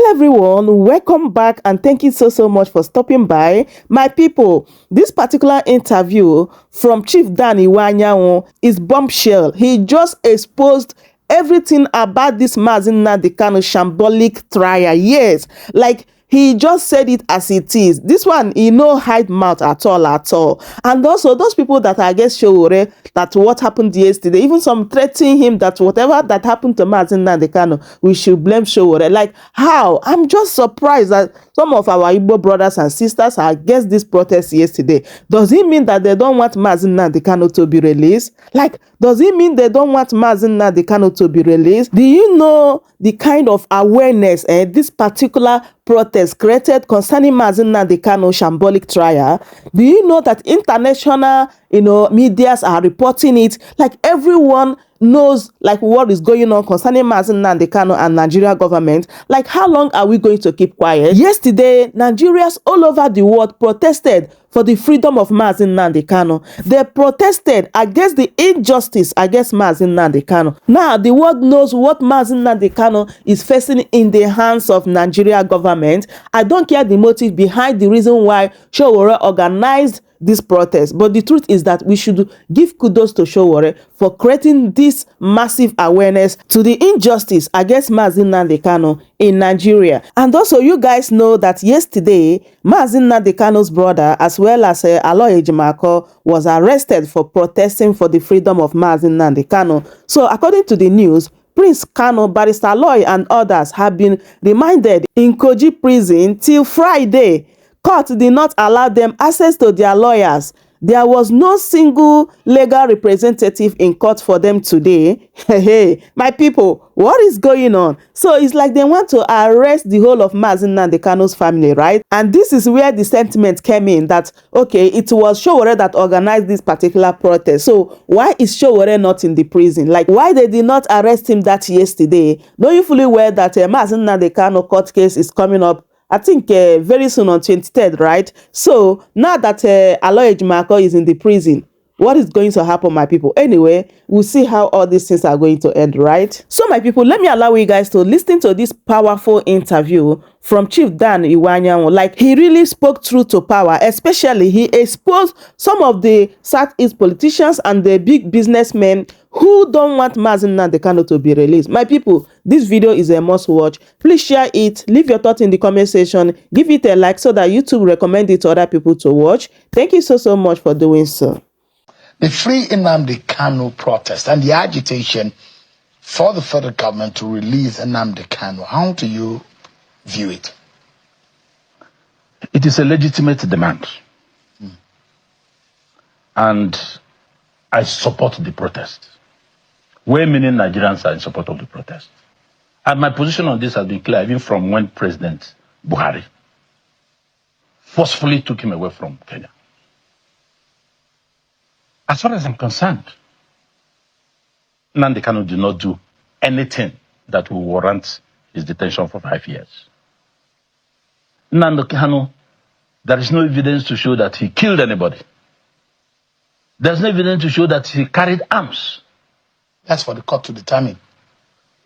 Hello everyone, welcome back and thank you so much for stopping by. My people, this particular interview from Chief Dan Iwuanyawu is bombshell. He just exposed everything about this Nnamdi Kanu shambolic trial. Yes, like he just said it as it is. This one, he no hide mouth at all. And also those people that I guess Showore that what happened yesterday, even some threatening him that whatever that happened to Nnamdi Kanu, we should blame Showore. Like how? I'm just surprised that some of our Igbo brothers and sisters are against this protest yesterday. Does it mean that they don't want Nnamdi Kanu to be released? Like, does it mean they don't want Nnamdi Kanu to be released? Do you know the kind of awareness this particular protest created concerning Nnamdi Kanu shambolic trial? Do you know that international, medias are reporting it? Like everyone knows like what is going on concerning Nnamdi Kanu and Nigeria government. Like how long are we going to keep quiet? Yesterday, Nigerians all over the world protested for the freedom of Nnamdi Kanu. They protested against the injustice against Nnamdi Kanu. Now the world knows what Nnamdi Kanu is facing in the hands of Nigeria government. I don't care the motive behind the reason why Showore organized this protest, but the truth is that we should give kudos to Showore for creating this massive awareness to the injustice against Nnamdi Kanu in Nigeria. And also you guys know that yesterday Nnamdi Kanu's brother as well as Aloy Ejimakor was arrested for protesting for the freedom of Nnamdi Kanu. So according to the news, Prince Kanu, Barrister Aloy and others have been remanded in Kuje Prison till Friday. Court did not allow them access to their lawyers. There was no single legal representative in court for them today. Hey, my people, what is going on? So it's like they want to arrest the whole of Nnamdi Kanu's family, right? And this is where the sentiment came in that, okay, it was Showore that organized this particular protest. So why is Showore not in the prison? Like, why they did not arrest him that yesterday? Knowing fully well that Nnamdi Kanu court case is coming up, I think very soon on 23rd, right? So now that Aloy Ejimakor is in the prison, what is going to happen, my people? Anyway, we'll see how all these things are going to end, right? So, my people, let me allow you guys to listen to this powerful interview from Chief Dan Iwuanyawu. Like, he really spoke truth to power, especially he exposed some of the Southeast politicians and the big businessmen who don't want Nnamdi Kanu to be released. My people, this video is a must watch. Please share it, leave your thoughts in the comment section, give it a like so that YouTube recommend it to other people to watch. Thank you so much for doing so. The Free Nnamdi Kanu protest and the agitation for the federal government to release Nnamdi Kanu, how do you view it? It is a legitimate demand. And I support the protest. Many Nigerians are in support of the protest. And my position on this has been clear, even from when President Buhari forcefully took him away from Kenya. As far as I'm concerned, Nnamdi Kanu did not do anything that will warrant his detention for 5 years. Nnamdi Kanu, there is no evidence to show that he killed anybody. There's no evidence to show that he carried arms. That's for the court to determine.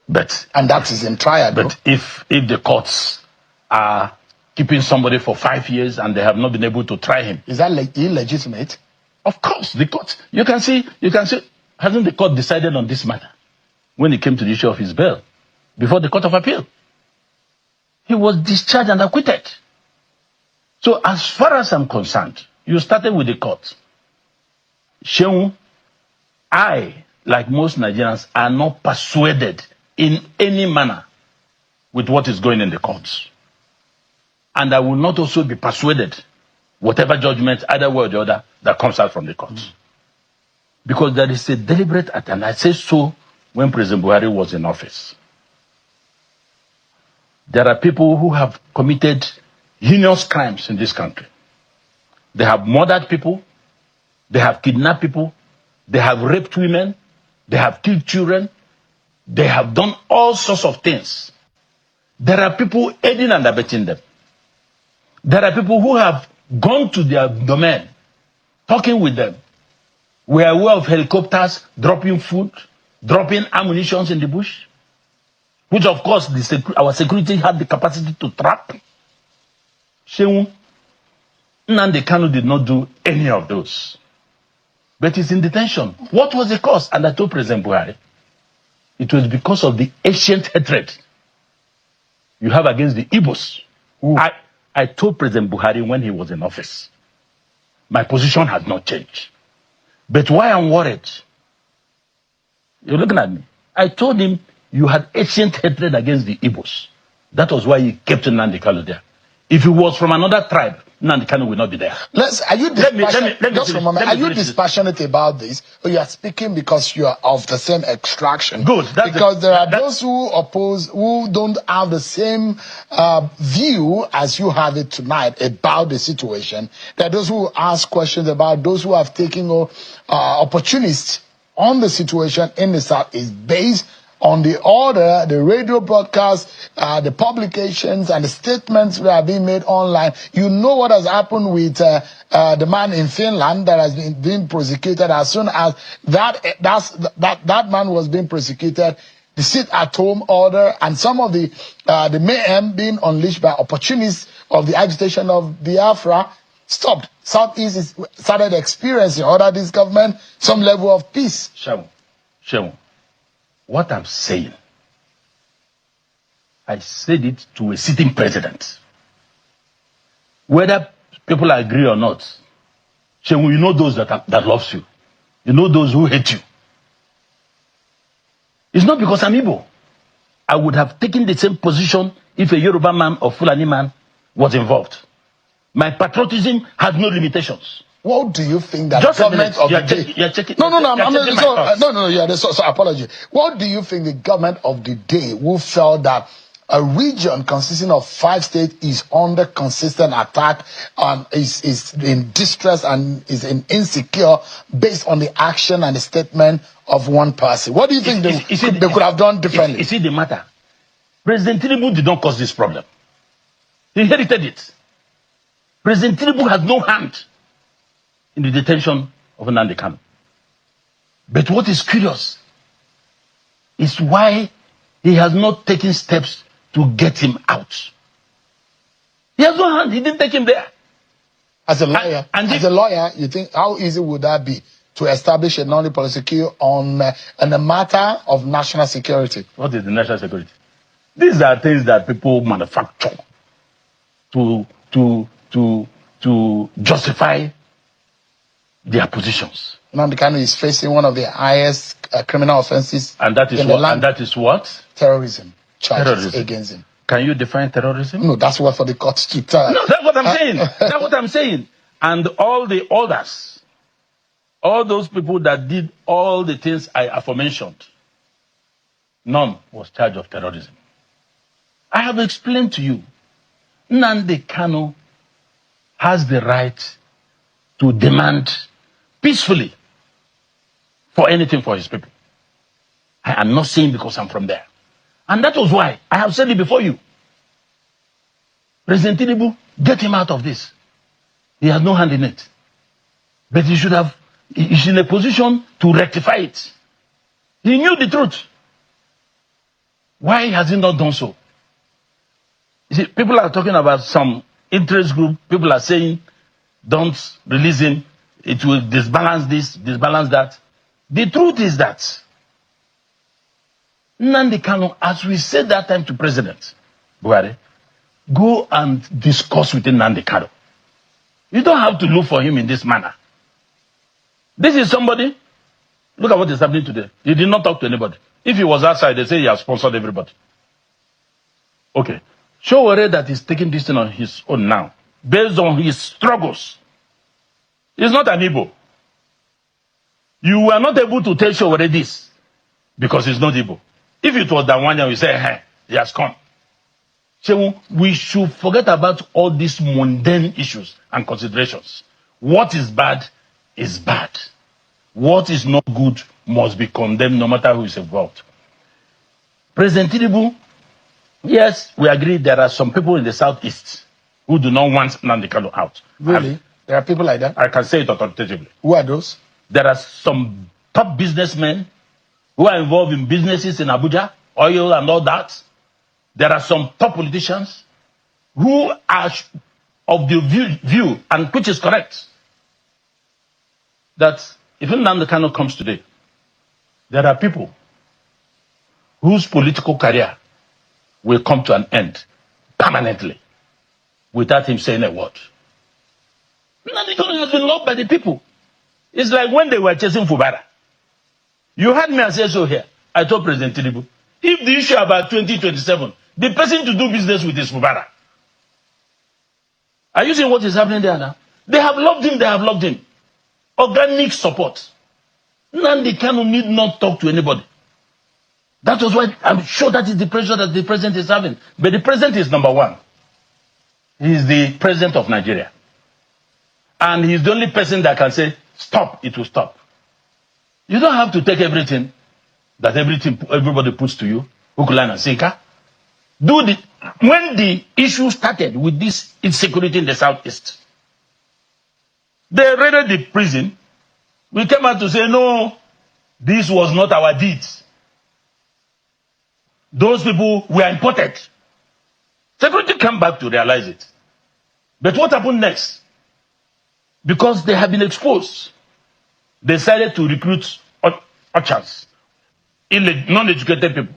And that is in trial. But if the courts are keeping somebody for 5 years and they have not been able to try him, is that illegitimate? Of course, the court. You can see, hasn't the court decided on this matter when it came to the issue of his bail before the Court of Appeal? He was discharged and acquitted. So as far as I'm concerned, you started with the court. Sheung, I, like most Nigerians, are not persuaded in any manner with what is going in the courts. And I will not also be persuaded whatever judgment, either way or the other, that comes out from the courts. Because there is a deliberate attempt, and I say so when President Buhari was in office. There are people who have committed heinous crimes in this country. They have murdered people, they have kidnapped people, they have raped women, they have killed children, they have done all sorts of things. There are people aiding and abetting them. There are people who have gone to their domain, talking with them. We are aware of helicopters dropping food, dropping ammunition in the bush. which of course our security had the capacity to trap. Shehu, Nnamdi Kanu did not do any of those. But he's in detention. What was the cause? And I told President Buhari, it was because of the ancient hatred you have against the Igbos. I told President Buhari when he was in office, my position has not changed. But why I'm worried, you're looking at me. I told him you had ancient hatred against the Igbos. That was why he kept Nnamdi Kanu there. If he was from another tribe, Nnamdi Kanu will not be there. Are you dispassionate about this, or you are speaking because you are of the same extraction? Good. Because there are those who oppose, who don't have the same view as you have it tonight about the situation. There are those who ask questions about those who have taken opportunists on the situation in the South is based on the order, the radio broadcasts, the publications, and the statements that are being made online. You know what has happened with the man in Finland that has been prosecuted. As soon as that man was being prosecuted, the sit-at-home order and some of the mayhem being unleashed by opportunists of the agitation of Biafra stopped. Southeast started experiencing under this government some level of peace. Shehu. What I'm saying, I said it to a sitting president. Whether people agree or not, Shehu, you know those that loves you. You know those who hate you. It's not because I'm Igbo. I would have taken the same position if a Yoruba man or Fulani man was involved. My patriotism has no limitations. What do you think that the government of the day... So apology. What do you think the government of the day who felt that a region consisting of 5 states is under consistent attack and is in distress and is insecure based on the action and the statement of one person? What do you think they could have done differently? You see the matter? President Tinubu did not cause this problem. He inherited it. President Tinubu has no hand in the detention of Nnamdi Kanu. But what is curious is why he has not taken steps to get him out. He has no hand. He didn't take him there. As a lawyer, you think how easy would that be to establish a non-policy on a matter of national security? What is the national security? These are things that people manufacture to justify their positions. Nnamdi Kanu is facing one of the highest criminal offenses. And that is what? Terrorism charges against him. Can you define terrorism? No, that's what for the courts to tell. No, that's what I'm saying. That's what I'm saying. And all the others, all those people that did all the things I aforementioned, none was charged of terrorism. I have explained to you, Nnamdi Kanu has the right to demand peacefully for anything for his people. I am not saying because I'm from there. And that was why I have said it before you. President Tinubu, get him out of this. He has no hand in it. But he's in a position to rectify it. He knew the truth. Why has he not done so? You see, people are talking about some interest group. People are saying, don't release him. It will disbalance this, disbalance that. The truth is that Nnamdi Kanu, as we said that time to President Buhari, go and discuss with Nnamdi Kanu. You don't have to look for him in this manner. This is somebody, look at what is happening today. He did not talk to anybody. If he was outside, they say he has sponsored everybody. Okay. Showore that he's taking this thing on his own now, based on his struggles. He's not an Igbo. You were not able to tell Showore this because he's not Igbo. If it was Dan Iwuanyawu, you say, hey, he has come. So we should forget about all these mundane issues and considerations. What is bad is bad. What is not good must be condemned no matter who is involved. President Tinubu, yes, we agree there are some people in the Southeast who do not want Nnamdi Kanu out. Really? There are people like that? I can say it authoritatively. Who are those? There are some top businessmen who are involved in businesses in Abuja oil and all that. There are some top politicians who are of the view, and which is correct, that if Nnamdi Kanu comes today, there are people whose political career will come to an end permanently without him saying a word. Nnamdi Kanu has been loved by the people. It's like when they were chasing Fubara. You heard me say so here. I told President Tinubu, if the issue about 2027, the person to do business with is Fubara. Are you seeing what is happening there now? They have loved him, they have loved him. Organic support. Nnamdi Kanu need not talk to anybody. That was why I'm sure that is the pressure that the president is having. But the president is number one. He is the president of Nigeria. And he's the only person that can say, stop, it will stop. You don't have to take everything that everybody puts to you, hook, line, and sinker. When the issue started with this insecurity in the southeast, they raided the prison. We came out to say, no, this was not our deeds. Those people were imported. Security came back to realize it. But what happened next? Because they have been exposed, they decided to recruit urchins, non-educated people,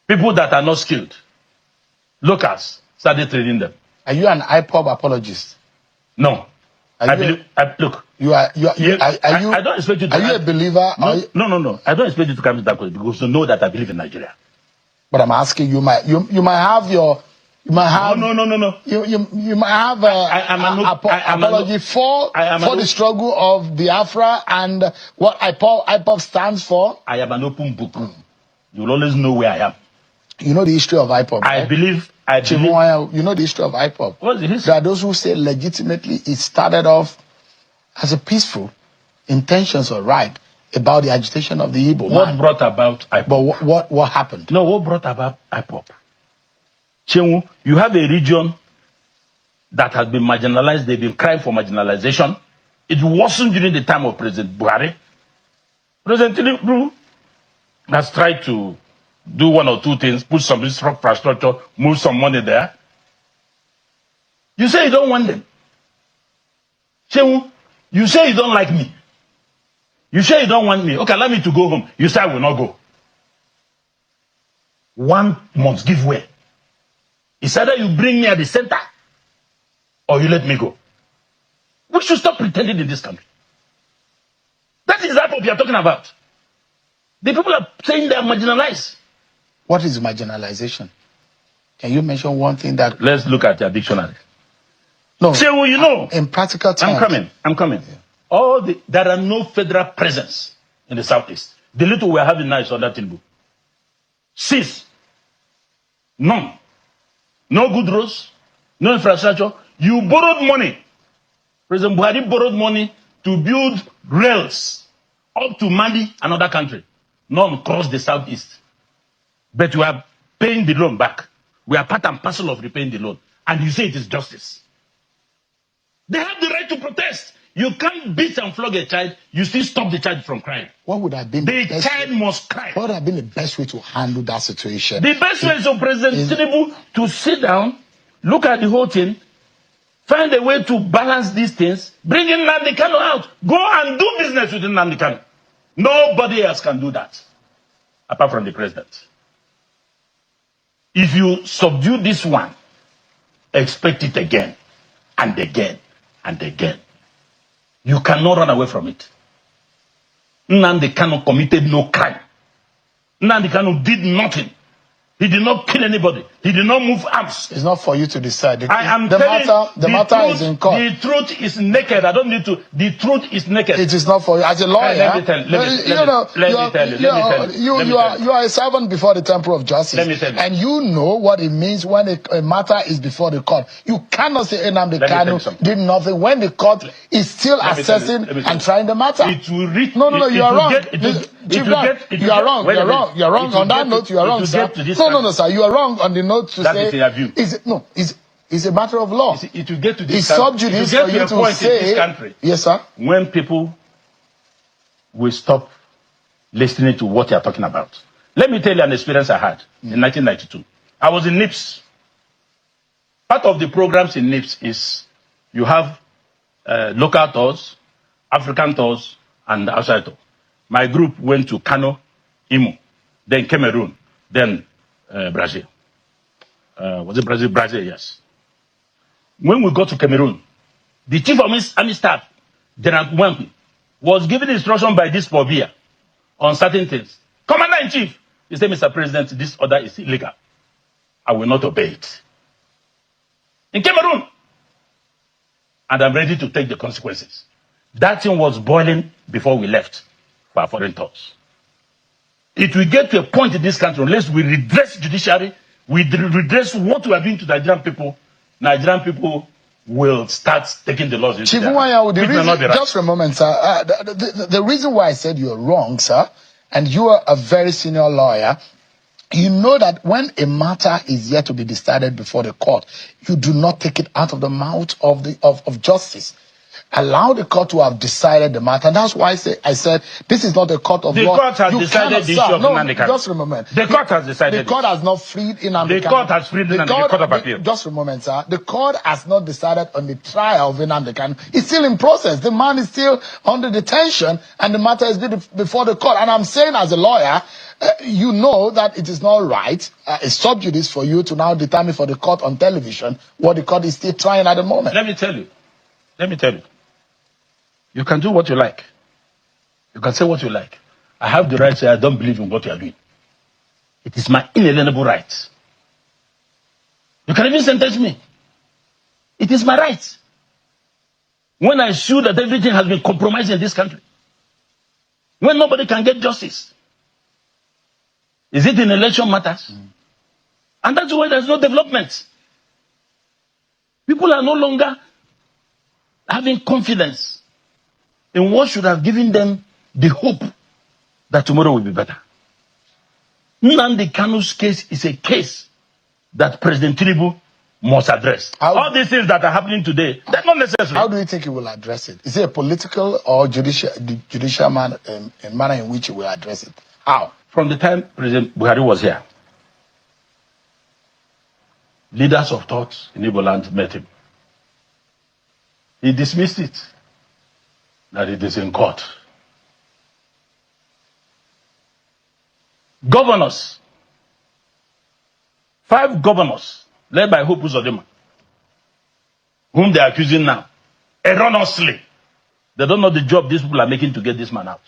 people that are not skilled. Locals started training them. Are you an IPOB apologist? No. Look. I don't expect you to. Are you a believer? No. I don't expect you to come to that question because you know that I believe in Nigeria. But I'm asking you, you might have your. You might have no. You might have apology for the struggle of Biafra and what IPOB stands for. I am an open book. You will always know where I am. You know the history of IPOB. I believe. You know the history of IPOB. What's the history? There are those who say legitimately it started off as a peaceful intentions or right about the agitation of the Igbo. What brought about IPOB? But what happened? No, what brought about IPOB? Chenwu, you have a region that has been marginalized. They've been crying for marginalization. It wasn't during the time of President Buhari. President Tinubu has tried to do one or two things, put some infrastructure, move some money there. You say you don't want them. Chenwu, you say you don't like me. You say you don't want me. Okay, allow me to go home. You say I will not go. 1 month, give way. It's either you bring me at the center or you let me go. We should stop pretending in this country. That is what we are talking about. The people are saying they are marginalized. What is marginalization? Can you mention one thing that... Let's look at your dictionary. No. Chenwu, you know. In practical terms. I'm coming. Yeah. There are no federal presence in the southeast. The little we are having now is under Tinubu. 6. None. No good roads, no infrastructure. You borrowed money. President Buhari borrowed money to build rails up to Mali, another country. None crossed the southeast. But we are paying the loan back. We are part and parcel of repaying the loan. And you say it is justice. They have the right to protest. You can't beat and flog a child. You still stop the child from crying. What would have been the child must cry. What would have been the best way to handle that situation? The best way is for President Tinubu to sit down, look at the whole thing, find a way to balance these things, bring in Nnamdi Kanu out, go and do business with Nnamdi Kanu. Nobody else can do that, apart from the president. If you subdue this one, expect it again, and again, and again. You cannot run away from it. Nnamdi Kanu committed no crime. Nnamdi Kanu did nothing. He did not kill anybody. He did not move arms. It's not for you to decide. The matter is in court. The truth is naked. I don't need to. The truth is naked. It is not for you. As a lawyer, let me tell you. You are a servant before the temple of justice. Let me tell you. And you know what it means when a matter is before the court. You cannot say Nnamdi Kanu did nothing when the court is still assessing and trying the matter. It will reach. No, you are wrong. You are wrong. You are wrong. On that note, you are wrong, sir. No, sir. You are wrong on the note to say. That is your view. It's a matter of law. It will get to this. It's sub judice for you to say. In this country, yes, sir. When people will stop listening to what you are talking about, Let me tell you an experience I had in 1992. I was in NIPS. Part of the programs in NIPS is you have local tours, African tours, and outside tours. My group went to Kano, Imo, then Cameroon, then Brazil. Was it Brazil? Brazil, yes. When we got to Cameroon, the chief of army staff, General Iwuanyawu, was given instruction by this Pobia on certain things. Commander-in-Chief, he said, Mr. President, this order is illegal. I will not obey it. In Cameroon. And I'm ready to take the consequences. That thing was boiling before we left for our foreign tours. It will get to a point in this country, unless we redress judiciary, we redress what we are doing to Nigerian people will start taking the laws into their hands. Just for a moment, sir. The reason why I said you're wrong, sir, and you are a very senior lawyer, you know that when a matter is yet to be decided before the court, you do not take it out of the mouth of justice. Allow the court to have decided the matter. And that's why I said this is not a court of law. The court has decided the issue of Nnamdi Kanu. Just a moment. The court has decided. The court has not freed Nnamdi Kanu. The court has freed Nnamdi Kanu. The court of appeal. Just a moment, sir. The court has not decided on the trial of Nnamdi Kanu. It's still in process. The man is still under detention, and the matter is before the court. And I'm saying, as a lawyer, you know that it is not right. It's sub judice for you to now determine for the court on television what the court is still trying at the moment. Let me tell you. You can do what you like. You can say what you like. I have the right to say I don't believe in what you are doing. It is my inalienable right. You can even sentence me. It is my right. When I sue that everything has been compromised in this country. When nobody can get justice. Is it in election matters? And that's why there's no development. People are no longer having confidence in what should have given them the hope that tomorrow will be better. Nnamdi Kanu's case is a case that President Tinubu must address. All these things that are happening today, they're not necessary. How do you think he will address it? Is it a political or judicial manner in which he will address it? How? From the time President Buhari was here, leaders of thought in Igbo land met him. He dismissed it, that it is in court. Governors, 5 governors, led by Hope Uzodinma, whom they are accusing now, erroneously. They don't know the job these people are making to get this man out.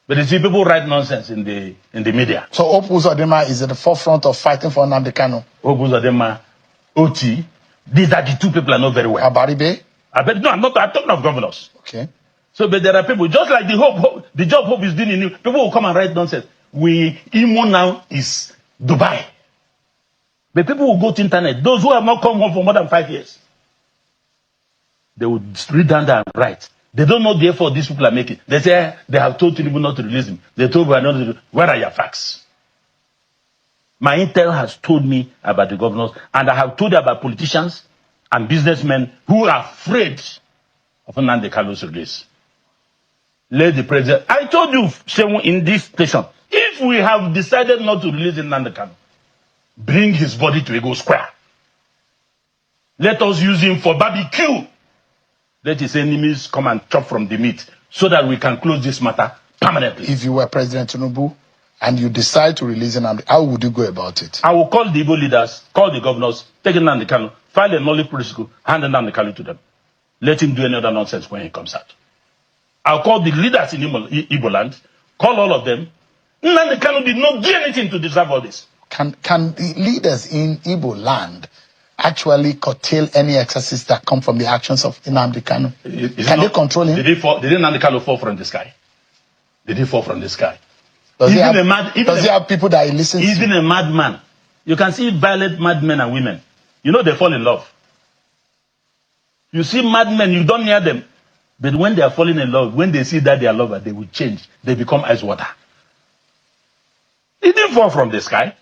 But you see people write nonsense in the media. So Hope Uzodinma is at the forefront of fighting for Nnamdi Kanu. Hope Uzodinma, OT, these are the 2 people I know very well. Abaribe? No, I'm talking of governors. Okay. So, but there are people, just like the job Hope is doing in Imo, people will come and write nonsense. Imo now is Dubai. But people will go to internet, those who have not come home for more than 5 years. They will read down there and write. They don't know the effort these people are making. They say they have told people not to release him. They told people not to release him. Where are your facts? My intel has told me about the governors, and I have told you about politicians and businessmen who are afraid of Nnamdi Kanu's release. Let the president. I told you, Shehu, in this station, if we have decided not to release Nnamdi Kanu, bring his body to Ego Square. Let us use him for barbecue. Let his enemies come and chop from the meat so that we can close this matter permanently. If you were President Tinubu and you decide to release Nnamdi, how would you go about it? I will call the Igbo leaders, call the governors, take Nnamdi Kanu, file a knowledge protocol, hand Nnamdi Kanu to them. Let him do any other nonsense when he comes out. I'll call the leaders in Igbo land, call all of them. Nnamdi Kanu did not do anything to deserve all this. Can the leaders in Igbo land actually curtail any excesses that come from the actions of Nnamdi Kanu? Can they control him? Did Nnamdi Kanu fall from the sky? Did he fall from the sky? Does he have people that he listens to? Even a madman. You can see violent madmen and women. You know they fall in love. You see madmen, you don't hear them. But when they are falling in love, when they see that they are lovers, they will change. They become ice water. He didn't fall from the sky.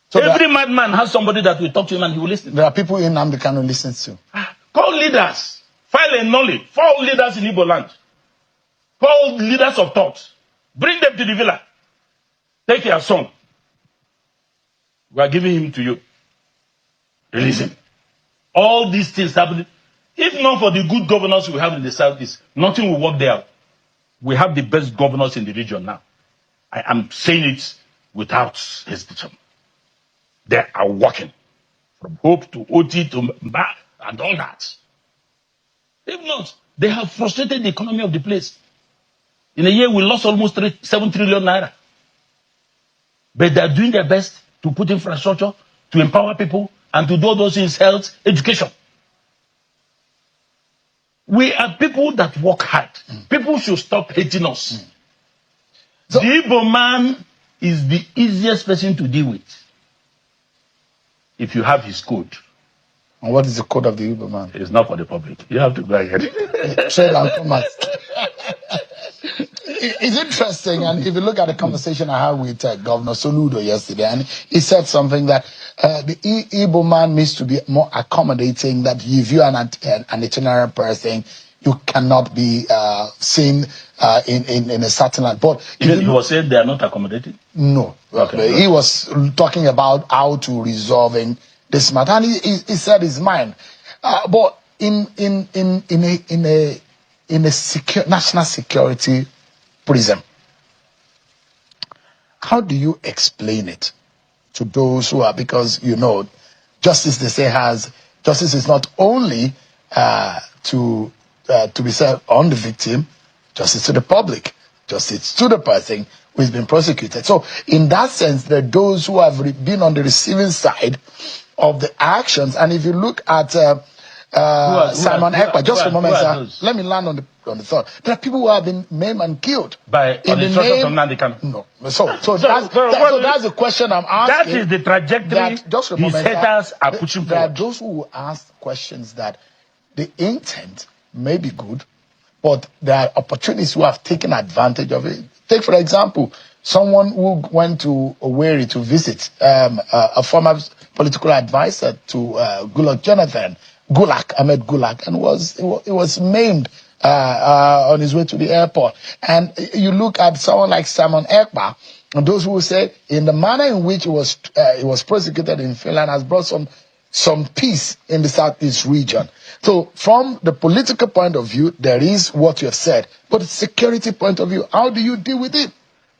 So every madman has somebody that will talk to him and he will listen. There are people in Nnamdi Kanu listens to. Call leaders. File a knowledge. Call leaders in Igbo land. Call leaders of thought. Bring them to the villa. Take your son. We are giving him to you. Release him. All these things happening. If not for the good governors we have in the Southeast, nothing will work there. We have the best governors in the region now. I am saying it without hesitation. They are working. From Hope to OT to Barr and all that. If not, they have frustrated the economy of the place. In a year, we lost almost 7 trillion naira. But they are doing their best to put infrastructure, to empower people, and to do all those things, health, education. We are people that work hard. People should stop hating us. So, the Igbo man is the easiest person to deal with if you have his code. And what is the code of the Igbo man? It's not for the public. You have to go ahead. Trade and commerce. It's interesting, and if you look at the conversation I had with Governor Soludo yesterday, and he said something that the Igbo man needs to be more accommodating, that if you are an itinerant person, you cannot be seen in a certain land. But he was saying they are not accommodating? No. Okay. He was talking about how to resolving this matter, and he said his mind. But in a national security prism, how do you explain it to those who are, because justice, they say, justice is not only to be served on the victim, justice to the public, justice to the person who has been prosecuted. So in that sense, there are those who have been on the receiving side of the actions. And if you look at Simon Ekpa, just a moment, sir, let me land on the thought. There are people who have been maimed and killed by in the name of Nnamdi Kanu. No. So that's the question I'm asking. That is the trajectory that, just a moment, his haters are pushing forward. There are those who will ask questions that the intent may be good, but there are opportunists who have taken advantage of it. Take, for example, someone who went to Owerri to visit a former political advisor to Ahmed Gulak, and was maimed on his way to the airport. And you look at someone like Simon Ekpa, and those who say, in the manner in which he was prosecuted in Finland, has brought some peace in the Southeast region. So from the political point of view, there is what you have said. But the security point of view, how do you deal with it?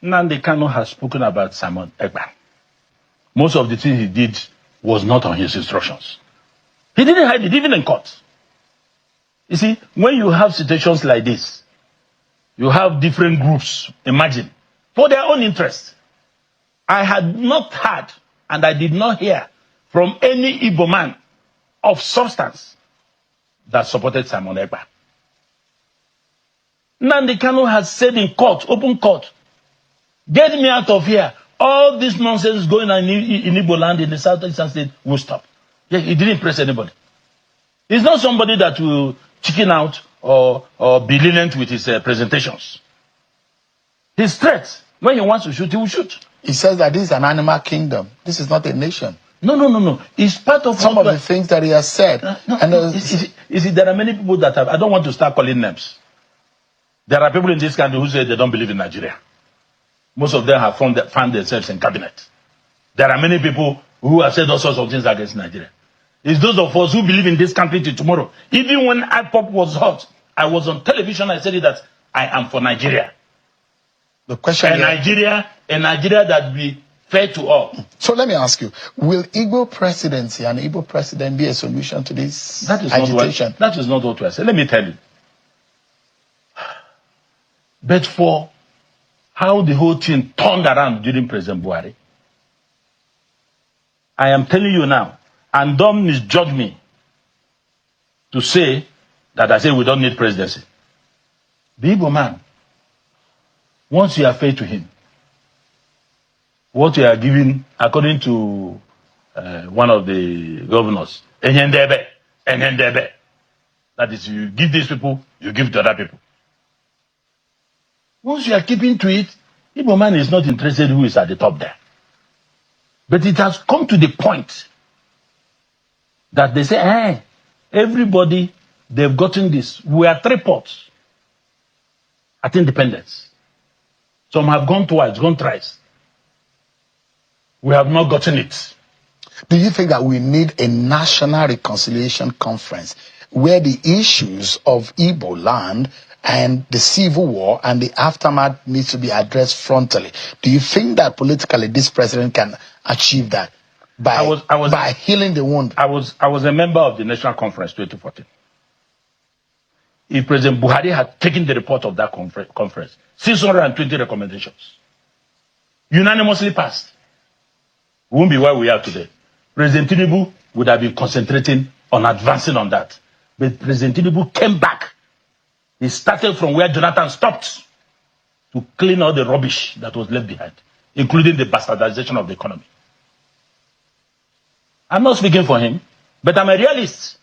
Nnamdi Kanu has spoken about Simon Ekpa. Most of the things he did was not on his instructions. He didn't hide it, even in court. You see, when you have situations like this, you have different groups, imagine, for their own interest. I had not heard, and I did not hear from any Igbo man of substance that supported Simon Ekpa. Nnamdi Kanu has said in court, open court, get me out of here. All this nonsense going on in Igbo land, in the southeastern state, will stop. Yeah, he didn't impress anybody. He's not somebody that will chicken out or be lenient with his presentations. He's straight. When he wants to shoot, he will shoot. He says that this is an animal kingdom. This is not a nation. No. It's part of some of the things that he has said. You see, there are many people that have, I don't want to start calling names. There are people in this country who say they don't believe in Nigeria. Most of them have found themselves in cabinet. There are many people who have said all sorts of things against Nigeria. It's those of us who believe in this country till tomorrow. Even when IPOB was hot, I was on television, I said it that I am for Nigeria. The question is Nigeria that be fair to all. So let me ask you, will Igbo presidency and Igbo president be a solution to this agitation? That is not what we are saying. Let me tell you. But for how the whole thing turned around during President Buhari, I am telling you now, and don't misjudge me to say that I say we don't need presidency. The Igbo man, once you are fair to him, what you are giving, according to one of the governors, Enyendebe. That is, you give these people, you give to other people. Once you are keeping to it, Igbo man is not interested who is at the top there. But it has come to the point that they say, hey, everybody, they've gotten this. We are 3 ports at independence. Some have gone twice, gone thrice. We have not gotten it. Do you think that we need a national reconciliation conference where the issues of Igbo land and the civil war and the aftermath needs to be addressed frontally? Do you think that politically this president can achieve that by healing the wound? I was a member of the National Conference 2014. If President Buhari had taken the report of that conference, 620 recommendations, unanimously passed, we won't be where we are today. President Tinubu would have been concentrating on advancing on that. But President Tinubu came back. He started from where Jonathan stopped to clean all the rubbish that was left behind, including the bastardization of the economy. I'm not speaking for him, but I'm a realist.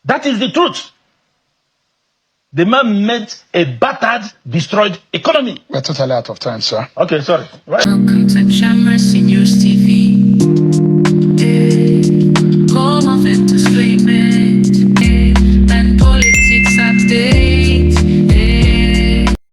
That is the truth. The man meant a battered, destroyed economy. We're totally out of time, sir. Okay, sorry. Right. Welcome to Shamress News TV.